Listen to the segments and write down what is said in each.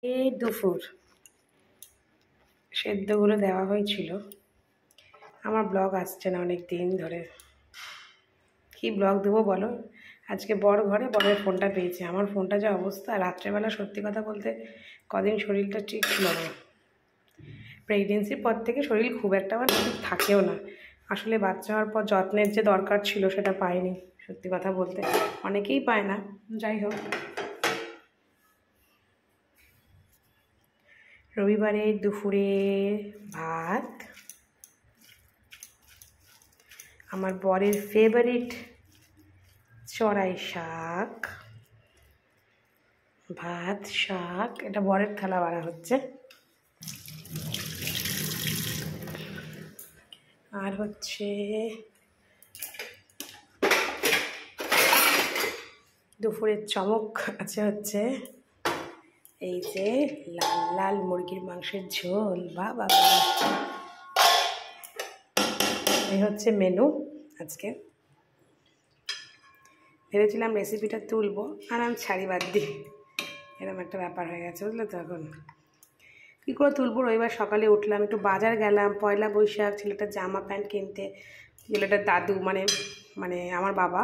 এই দুপুর সেদ্ধগুলো দেওয়া হয়েছিল। আমার ব্লগ আসছে না অনেক দিন ধরে, কি ব্লগ দেবো বলো। আজকে বড় ঘরে বড়ের ফোনটা পেয়েছে। আমার ফোনটা যা অবস্থা, রাত্রেবেলা সত্যি কথা বলতে কদিন শরীরটা ঠিক ছিল না। প্রেগনেন্সির পর থেকে শরীর খুব একটা আমার ঠিক থাকেও না। আসলে বাচ্চা হওয়ার পর যত্নের যে দরকার ছিল সেটা পাইনি, সত্যি কথা বলতে। অনেকেই পায় না, যাই হোক। রবিবারে দুপুরে ভাত, আমার বরের ফেভারিট চড়াই শাক, ভাত শাক, এটা বরের থালা বাড়া হচ্ছে। আর হচ্ছে দুপুরের চমক আছে হচ্ছে এই যে লাল লাল মুরগির মাংসের ঝোল। বাবা, এই হচ্ছে মেনু আজকে। ভেবেছিলাম রেসিপিটা তুলবো, আর আমি ছাড়ি বাদ দিই, এরকম একটা ব্যাপার হয়ে গেছে, বুঝলে তো। এখন কী করে তুলবো? রবিবার সকালে উঠলাম, একটু বাজার গেলাম, পয়লা বৈশাখ, ছেলেটার জামা প্যান্ট কিনতে। ছেলেটার দাদু মানে মানে আমার বাবা,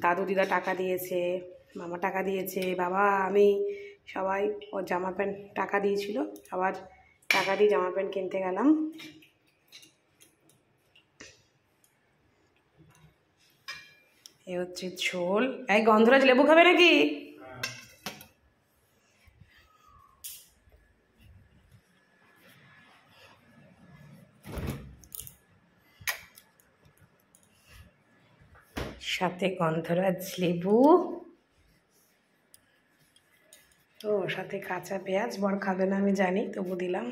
দাদু দিদা টাকা দিয়েছে, মামা টাকা দিয়েছে, বাবা আমি সবাই ওর জামা প্যান্ট টাকা দিয়েছিল, সবার টাকা দিয়ে জামা প্যান্ট কিনতে গেলাম। এ হচ্ছে ঝোল। এই গন্ধরাজ লেবু খাবে নাকি? সাথে গন্ধরাজ লেবু, তো সাথে কাঁচা পেঁয়াজ। বর খাবে না আমি জানি, তবু দিলাম।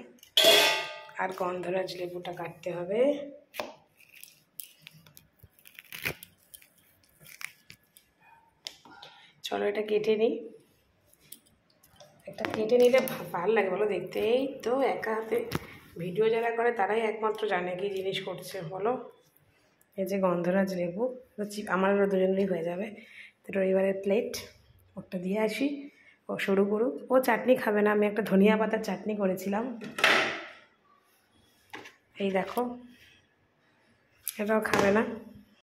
আর গন্ধরাজ লেবুটা কাটতে হবে। চলো এটা কেটে নিই। একটা কেটে নিলে ভালো লাগে বলো দেখতে। এই তো একা হাতে ভিডিও যারা করে তারাই একমাত্র জানে কি জিনিস করছে বলো। এই যে গন্ধরাজ লেবু, আমারও দুজনেরই হয়ে যাবে। তো রবিবারের প্লেট ওটা দিয়ে আসি, ও শুরু করুক। ও চাটনি খাবে না, আমি একটা ধনিয়া পাতার চাটনি করেছিলাম, এই দেখো, এটাও খাবে না।